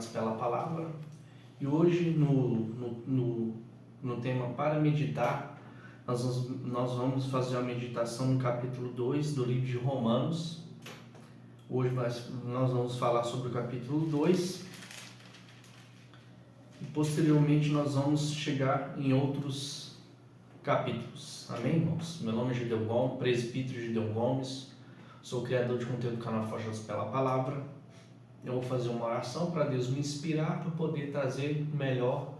abençoados pela palavra. E hoje, no tema para meditar, nós vamos fazer uma meditação no capítulo 2 do livro de Romanos. Hoje nós vamos falar sobre o capítulo 2 e posteriormente nós vamos chegar em outros capítulos. Amém, irmãos? Meu nome é Gideon Gomes, presbítero Gideon Gomes, sou criador de conteúdo do canal Forjados pela Palavra. Eu vou fazer uma oração para Deus me inspirar para poder trazer o melhor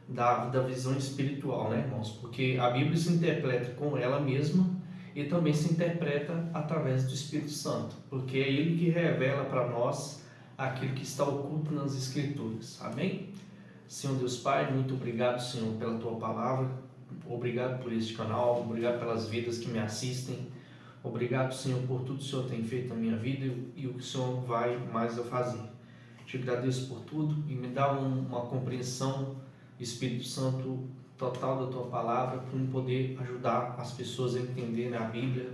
da visão espiritual, né, irmãos? Porque a Bíblia se interpreta com ela mesma e também se interpreta através do Espírito Santo, porque é Ele que revela para nós aquilo que está oculto nas Escrituras. Amém? Senhor Deus Pai, muito obrigado, Senhor, pela Tua palavra. Obrigado por este canal, obrigado pelas vidas que me assistem. Obrigado, Senhor, por tudo que o Senhor tem feito na minha vida e o que o Senhor vai mais a fazer. Te agradeço por tudo e me dá uma compreensão, Espírito Santo, total da Tua palavra, para eu poder ajudar as pessoas a entenderem a Bíblia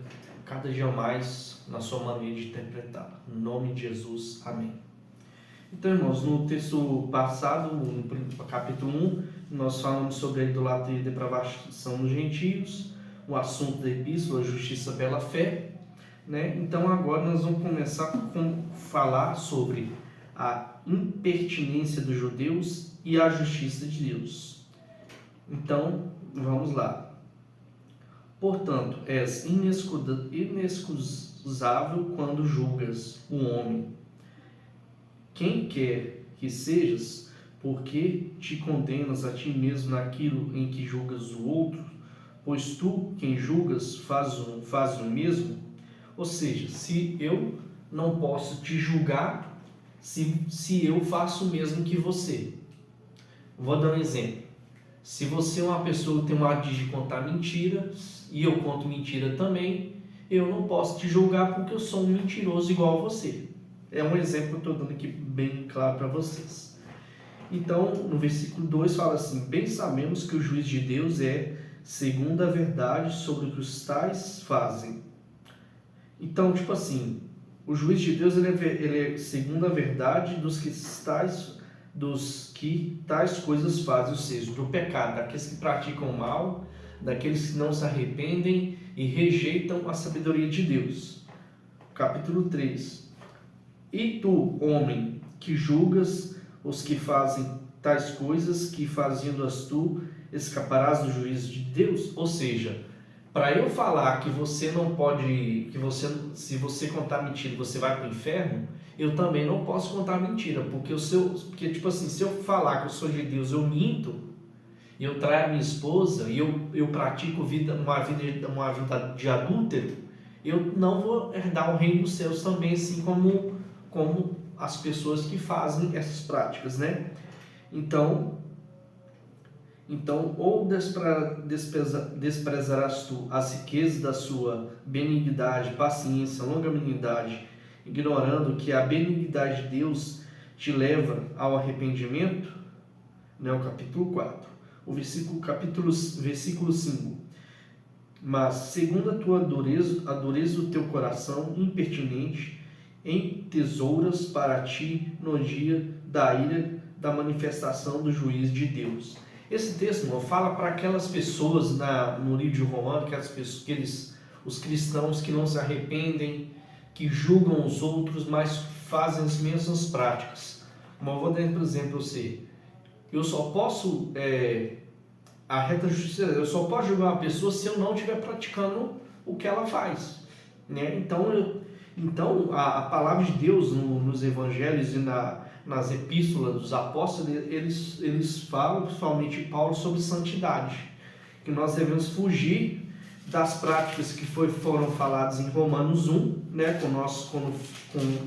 cada dia mais na sua maneira de interpretar. Em nome de Jesus, amém. Então, irmãos, no texto passado, no capítulo 1, nós falamos sobre a idolatria e depravação dos gentios, o assunto da epístola, a justiça pela fé, né? Então agora nós vamos começar a falar sobre a impertinência dos judeus e a justiça de Deus. Então, vamos lá. Portanto, és inexcusável quando julgas o homem. Quem quer que sejas, porque te condenas a ti mesmo naquilo em que julgas o outro? Pois tu, quem julgas, faz o mesmo. Ou seja, se eu não posso te julgar, se eu faço o mesmo que você. Vou dar um exemplo. Se você é uma pessoa que tem uma hábito de contar mentira, e eu conto mentira também, eu não posso te julgar porque eu sou um mentiroso igual a você. É um exemplo que eu estou dando aqui bem claro para vocês. Então, no versículo 2 fala assim: bem sabemos que o juiz de Deus é segundo a verdade sobre o que os tais fazem. Então, tipo assim, o juiz de Deus ele é segundo a verdade dos que tais coisas fazem, ou seja, do pecado, daqueles que praticam o mal, daqueles que não se arrependem e rejeitam a sabedoria de Deus. Capítulo 3. E tu, homem, que julgas os que fazem tais coisas, que fazendo-as tu, escaparás do juízo de Deus? Ou seja, para eu falar que você não pode, se você contar mentira, você vai para o inferno, eu também não posso contar mentira, porque tipo assim, se eu falar que eu sou de Deus, eu minto, eu traio a minha esposa e eu pratico uma vida de adúltero, eu não vou herdar o reino dos céus também, assim como as pessoas que fazem essas práticas, né? Então, ou desprezarás tu as riquezas da sua benignidade, paciência, longanimidade, ignorando que a benignidade de Deus te leva ao arrependimento? Né? O capítulo 4. Versículo 5. Mas, segundo a tua dureza, a dureza do teu coração impertinente, em tesouras para ti no dia da ira da manifestação do juízo de Deus. Esse texto, irmão, fala para aquelas pessoas no livro de Romanos, os cristãos que não se arrependem, que julgam os outros, mas fazem as mesmas práticas. Como eu vou dar um exemplo para você. Eu só posso a reta justiça, eu só posso julgar uma pessoa se eu não estiver praticando o que ela faz, né? Então, a palavra de Deus nos evangelhos e nas epístolas dos apóstolos, eles falam, principalmente Paulo, sobre santidade, que nós devemos fugir das práticas que foram faladas em Romanos 1, né,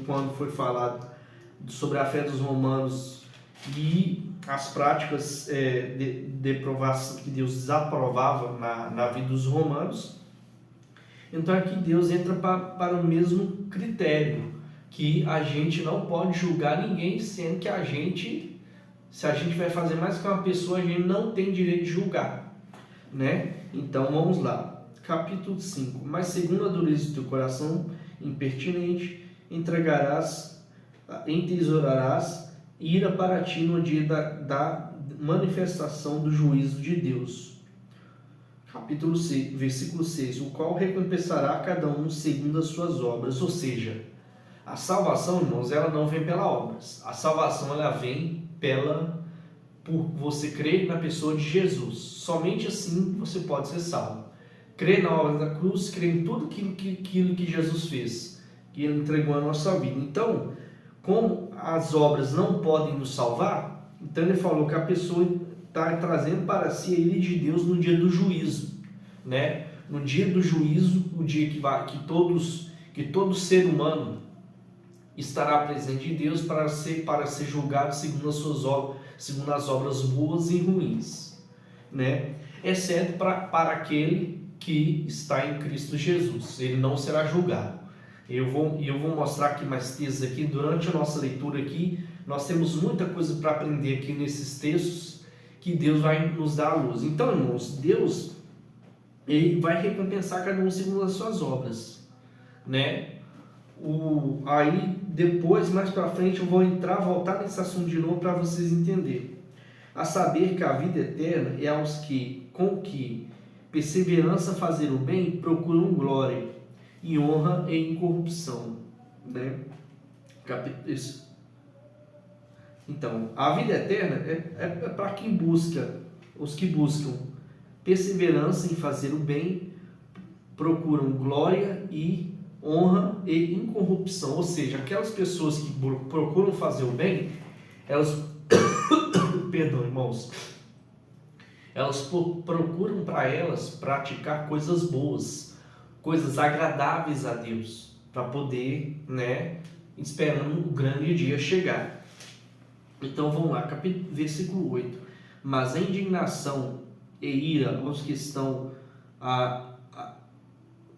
quando foi falado sobre a fé dos romanos e as práticas de provação que Deus desaprovava na vida dos romanos. Então aqui Deus entra para o mesmo critério, que a gente não pode julgar ninguém, sendo que se a gente vai fazer mais que uma pessoa, a gente não tem direito de julgar, né? Então vamos lá, capítulo 5. Mas segundo a dureza do teu coração impertinente, entesourarás ira para ti no dia da manifestação do juízo de Deus. Capítulo 6, versículo 6, o qual recompensará cada um segundo as suas obras. Ou seja, a salvação, irmãos, ela não vem pelas obras. A salvação, ela vem por você crer na pessoa de Jesus. Somente assim você pode ser salvo. Crer na obra da cruz, crer em tudo aquilo que Jesus fez, que Ele entregou a nossa vida. Então, como as obras não podem nos salvar, então Ele falou que a pessoa está trazendo para si a ira de Deus no dia do juízo, né? No dia do juízo, o dia que todo ser humano estará presente em Deus para ser julgado segundo as suas obras, segundo as obras boas e ruins, né? Exceto para aquele que está em Cristo Jesus, ele não será julgado. Eu vou mostrar aqui mais textos aqui durante a nossa leitura aqui. Nós temos muita coisa para aprender aqui nesses textos que Deus vai nos dar à luz. Então, irmãos, Deus, Ele vai recompensar cada um segundo as suas obras, né? Aí depois, mais para frente, eu vou voltar nesse assunto de novo para vocês entenderem. A saber que a vida eterna é aos que, com que perseverança fazer o bem, procuram glória e honra e incorrupção, né? Então, a vida eterna é para quem busca, os que buscam perseverança em fazer o bem, procuram glória e honra e incorrupção. Ou seja, aquelas pessoas que procuram fazer o bem, elas perdão, irmãos, elas procuram para elas praticar coisas boas, coisas agradáveis a Deus, para poder, né, esperando o grande dia chegar. Então vamos lá, versículo 8. Mas a indignação e ira aos que estão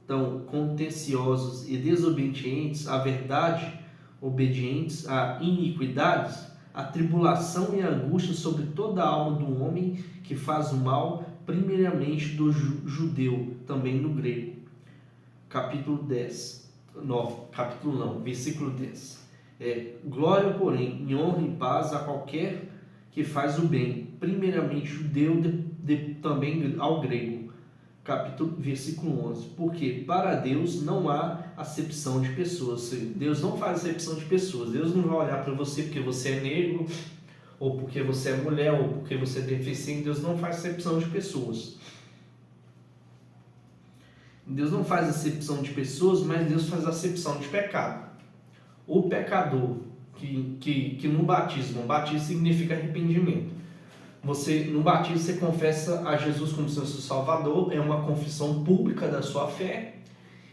tão contenciosos e desobedientes à verdade, obedientes a iniquidades, a tribulação e a angústia sobre toda a alma do homem que faz o mal, primeiramente do judeu, também no grego. Capítulo 10, versículo 10. Glória, porém, e honra e paz a qualquer que faz o bem, primeiramente judeu, também ao grego. Versículo 11. Porque para Deus não há acepção de pessoas. Deus não faz acepção de pessoas. Deus não vai olhar para você porque você é negro, ou porque você é mulher, ou porque você é deficiente. Deus não faz acepção de pessoas. Deus não faz acepção de pessoas, mas Deus faz acepção de pecado. O pecador que no batismo significa arrependimento. No batismo você confessa a Jesus como seu Salvador, é uma confissão pública da sua fé,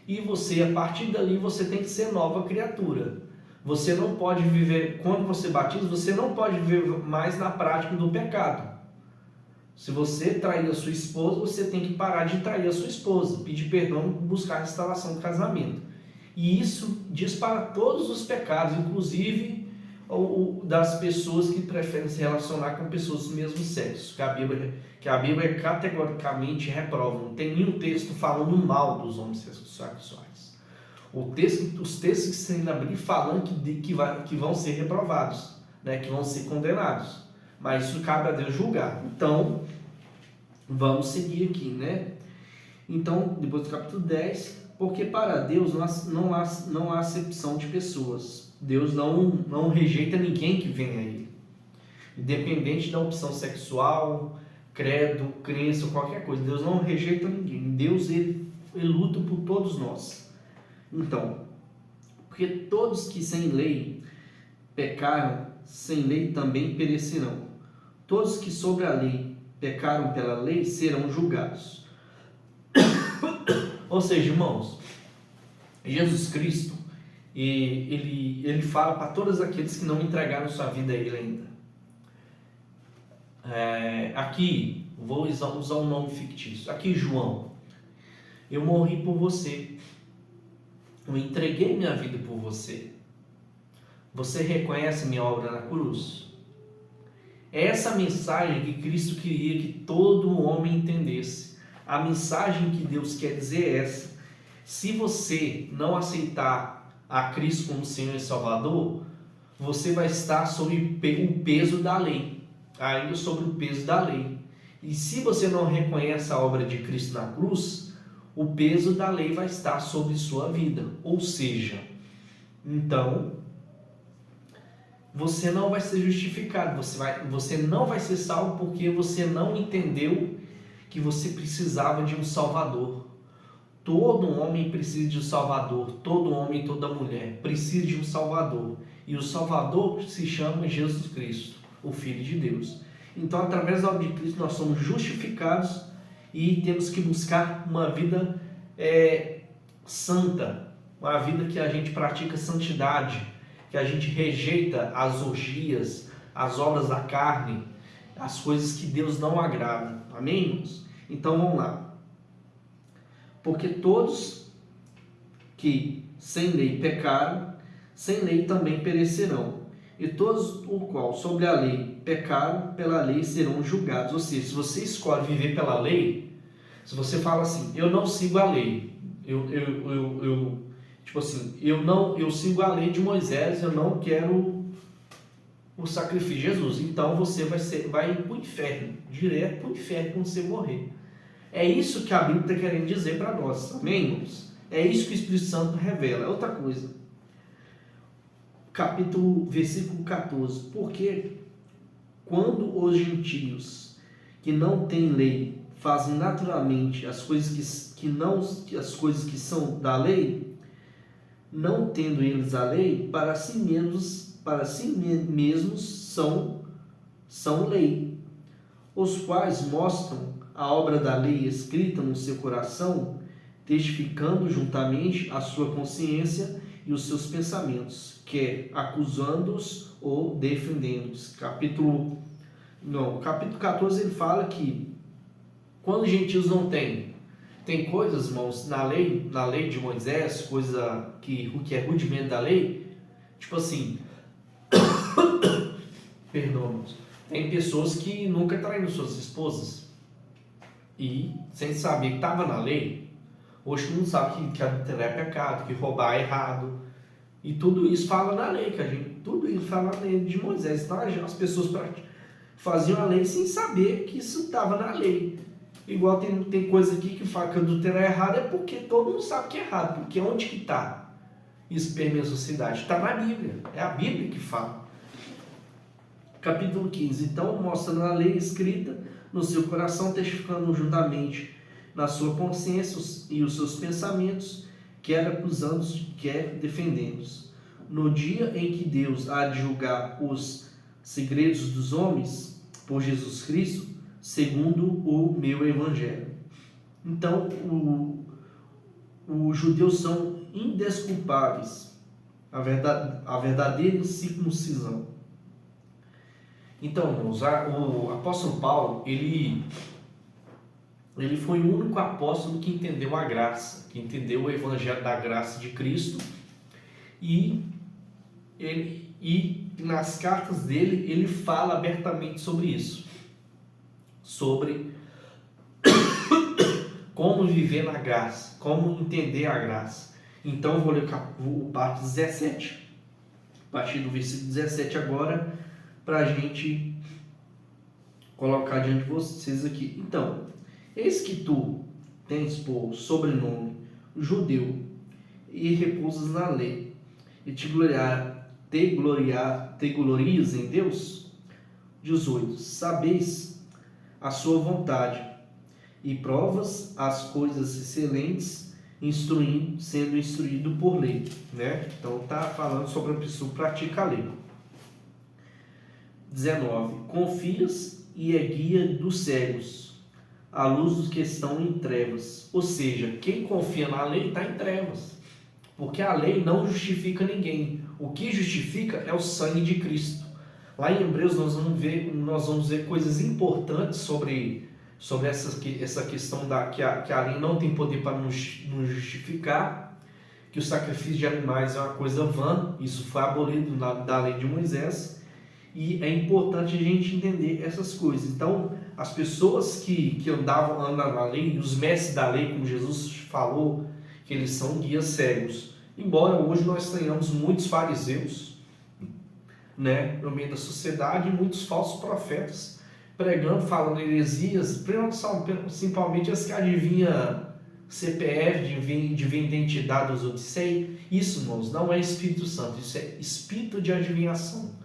e você, a partir dali, você tem que ser nova criatura. Você não pode viver, quando você batiza, você não pode viver mais na prática do pecado. Se você trair a sua esposa, você tem que parar de trair a sua esposa, pedir perdão e buscar a restauração do casamento. E isso diz para todos os pecados, inclusive das pessoas que preferem se relacionar com pessoas do mesmo sexo, que a Bíblia categoricamente reprova. Não tem nenhum texto falando mal dos homossexuais. Os textos que você ainda abrir falam que vão ser reprovados, né, que vão ser condenados. Mas isso cabe a Deus julgar. Então, vamos seguir aqui, né? Então, depois do capítulo 10, porque para Deus não há acepção de pessoas. Deus não rejeita ninguém que vem a Ele. Independente da opção sexual, credo, crença ou qualquer coisa. Deus não rejeita ninguém. Deus, ele luta por todos nós. Então, porque todos que sem lei pecaram, sem lei também perecerão. Todos que sobre a lei pecaram pela lei serão julgados. Ou seja, irmãos, Jesus Cristo, ele fala para todos aqueles que não entregaram sua vida a Ele ainda. Aqui, vou usar um nome fictício. Aqui, João, eu morri por você. Eu entreguei minha vida por você. Você reconhece minha obra na cruz? É essa mensagem que Cristo queria que todo homem entendesse. A mensagem que Deus quer dizer é essa. Se você não aceitar a Cristo como Senhor e Salvador, você vai estar sob o peso da lei, ainda sobre o peso da lei. E se você não reconhece a obra de Cristo na cruz, o peso da lei vai estar sobre sua vida. Ou seja, então, você não vai ser justificado, você não vai ser salvo porque você não entendeu que você precisava de um Salvador. Todo homem precisa de um Salvador, todo homem e toda mulher precisa de um Salvador. E o Salvador se chama Jesus Cristo, o Filho de Deus. Então, através da obra de Cristo, nós somos justificados e temos que buscar uma vida santa, uma vida que a gente pratica santidade, que a gente rejeita as orgias, as obras da carne, as coisas que Deus não agrada. Amém, irmãos? Então, vamos lá. Porque todos que sem lei pecaram, sem lei também perecerão. E todos o qual sobre a lei pecaram, pela lei serão julgados. Ou seja, se você escolhe viver pela lei, se você fala assim, eu não sigo a lei, eu sigo a lei de Moisés, eu não quero o sacrifício de Jesus. Então você vai para o inferno, direto para o inferno quando você morrer. É isso que a Bíblia está querendo dizer para nós, amém, irmãos? É isso que o Espírito Santo revela. Outra coisa, versículo 14, porque quando os gentios que não têm lei fazem naturalmente as coisas que são da lei, não tendo eles a lei, para si mesmos são lei, os quais mostram a obra da lei escrita no seu coração, testificando juntamente a sua consciência e os seus pensamentos, quer acusando-os ou defendendo-os. Capítulo 14 ele fala que quando os gentios não têm, tem coisas, irmãos, na lei de Moisés, coisa que é rudimento da lei, tipo assim, perdão, tem pessoas que nunca traíram suas esposas e sem saber que estava na lei. Hoje todo mundo sabe que adulterar é pecado, que roubar é errado, e tudo isso fala na lei, tudo isso fala na lei de Moisés. Então as pessoas faziam a lei sem saber que isso estava na lei. Igual tem coisa aqui que fala que adulterar é errado, é porque todo mundo sabe que é errado, porque onde que está? Isso permeia a sociedade. Está na Bíblia, é a Bíblia que fala. Capítulo 15, então mostra a lei escrita no seu coração, testificando juntamente na sua consciência e os seus pensamentos, quer acusando-os, quer defendendo-os. No dia em que Deus há de julgar os segredos dos homens, por Jesus Cristo, segundo o meu evangelho. Então, os judeus são indesculpáveis, a verdadeira circuncisão. Então, irmãos, o apóstolo Paulo, ele foi o único apóstolo que entendeu a graça, que entendeu o evangelho da graça de Cristo, e nas cartas dele, ele fala abertamente sobre isso, sobre como viver na graça, como entender a graça. Então, eu vou ler o parte 17, a partir do versículo 17 agora, para a gente colocar diante de vocês aqui. Então, eis que tu tens por sobrenome judeu e repousas na lei, e te glorias em Deus. 18. Sabeis a sua vontade e provas as coisas excelentes, sendo instruído por lei, né? Então está falando sobre a pessoa que pratica a lei. 19. Confias e é guia dos cegos, à luz dos que estão em trevas. Ou seja, quem confia na lei está em trevas, porque a lei não justifica ninguém. O que justifica é o sangue de Cristo. Lá em Hebreus nós vamos ver coisas importantes sobre essa questão que a lei não tem poder para nos justificar, que o sacrifício de animais é uma coisa vã. Isso foi abolido da lei de Moisés. E é importante a gente entender essas coisas. Então, as pessoas que andam na lei, os mestres da lei, como Jesus falou, que eles são guias cegos. Embora hoje nós tenhamos muitos fariseus né, no meio da sociedade, muitos falsos profetas pregando, falando heresias, principalmente as que adivinham CPF, adivinha identidade dos outros. Isso, irmãos, não é Espírito Santo, isso é espírito de adivinhação.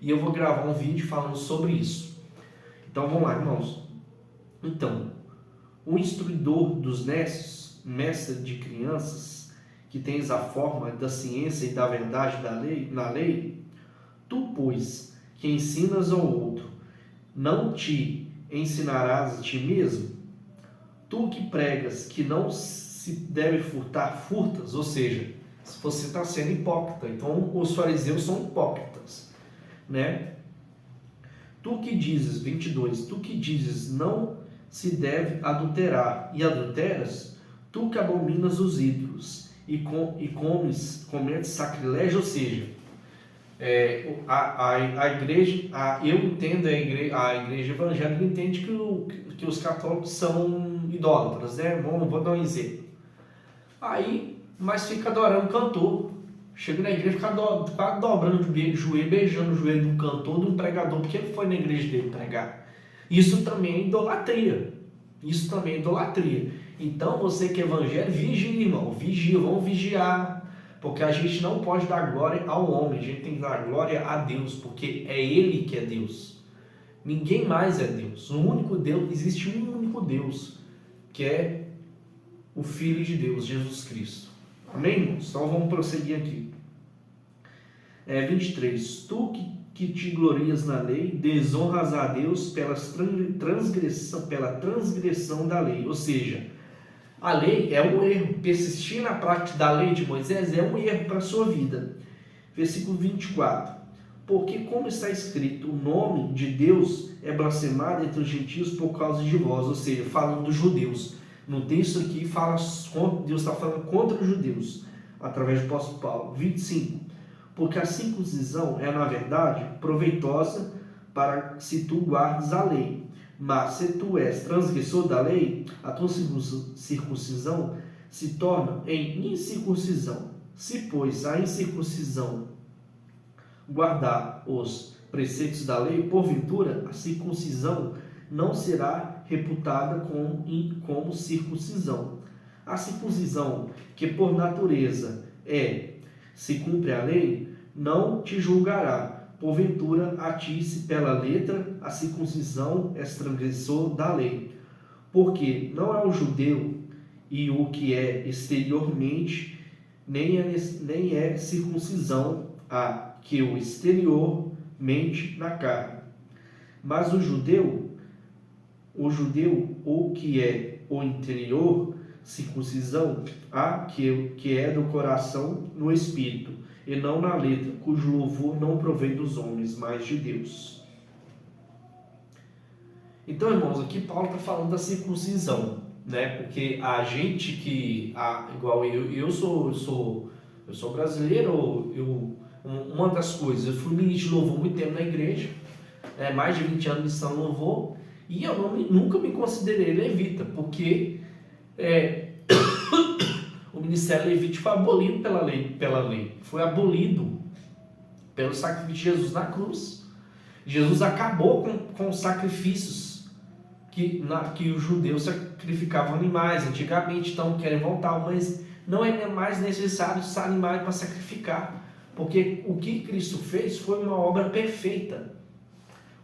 E eu vou gravar um vídeo falando sobre isso. Então vamos lá, irmãos. Então, o instruidor dos nécios, mestre de crianças, que tens a forma da ciência e da verdade na lei, tu, pois, que ensinas ao outro, não te ensinarás a ti mesmo? Tu que pregas que não se deve furtar, furtas, ou seja, você está sendo hipócrita. Então, os fariseus são hipócritas, né? Tu que dizes, 22, tu que dizes não se deve adulterar e adulteras, tu que abominas os ídolos e cometes sacrilégio, ou seja, a igreja, eu entendo a igreja evangélica entende que os católicos são idólatras, né? Vou dar um exemplo. Mas fica adorando o cantor. Chega na igreja e fica dobrando o joelho, beijando o joelho de um cantor, de um pregador, porque ele foi na igreja dele pregar. Isso também é idolatria. Então, você que é evangélico, vigia, irmão. Vamos vigiar. Porque a gente não pode dar glória ao homem, a gente tem que dar glória a Deus, porque é Ele que é Deus. Ninguém mais é Deus. Existe um único Deus, que é o Filho de Deus, Jesus Cristo. Amém, irmãos? Então vamos prosseguir aqui. 23. Tu que te glorias na lei, desonras a Deus pela transgressão da lei. Ou seja, a lei é um erro. Persistir na prática da lei de Moisés é um erro para a sua vida. Versículo 24. Porque, como está escrito, o nome de Deus é blasfemado entre os gentios por causa de vós. Ou seja, falando dos judeus. No texto aqui, Deus está falando contra os judeus, através do apóstolo Paulo. 25. Porque a circuncisão é, na verdade, proveitosa para se tu guardes a lei. Mas se tu és transgressor da lei, a tua circuncisão se torna em incircuncisão. Se, pois, a incircuncisão guardar os preceitos da lei, porventura a circuncisão não será reputada como circuncisão. A circuncisão, que por natureza se cumpre a lei, não te julgará. Porventura, a ti, se pela letra, a circuncisão és transgressor da lei. Porque não é o judeu e o que é exteriormente, nem é circuncisão a que o exteriormente na carne. Mas o judeu ou que é o interior, circuncisão, a que é do coração no espírito, e não na letra, cujo louvor não provém dos homens, mas de Deus. Então, irmãos, aqui Paulo está falando da circuncisão, né? Porque a gente igual eu sou brasileiro, uma das coisas, eu fui ministro de louvor muito tempo na igreja, mais de 20 anos de missão louvor, e eu nunca me considerei levita, porque o ministério levítico foi abolido pela lei. Foi abolido pelo sacrifício de Jesus na cruz. Jesus acabou com os sacrifícios que os judeus sacrificavam animais antigamente. Então querem voltar, mas não é mais necessário esses animais para sacrificar, porque o que Cristo fez foi uma obra perfeita,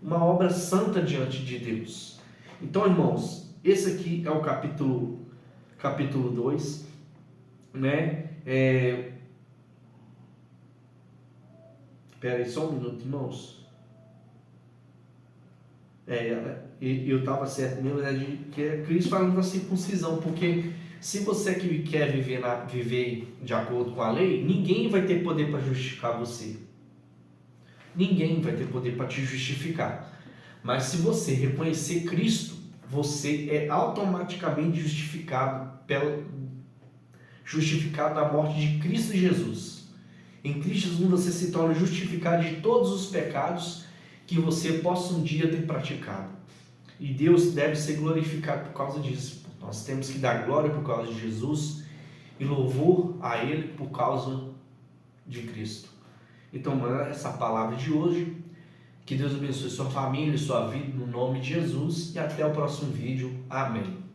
uma obra santa diante de Deus. Então, irmãos, esse aqui é o capítulo 2, né? Espera aí só um minuto, irmãos. Eu estava certo mesmo, que é Cristo falando da circuncisão, porque se você que quer viver de acordo com a lei, ninguém vai ter poder para justificar você. Ninguém vai ter poder para te justificar. Mas se você reconhecer Cristo, você é automaticamente justificado na morte de Cristo Jesus. Em Cristo Jesus você se torna justificado de todos os pecados que você possa um dia ter praticado. E Deus deve ser glorificado por causa disso. Nós temos que dar glória por causa de Jesus e louvor a Ele por causa de Cristo. e tomando essa palavra de hoje. Que Deus abençoe sua família e sua vida no nome de Jesus e até o próximo vídeo. Amém.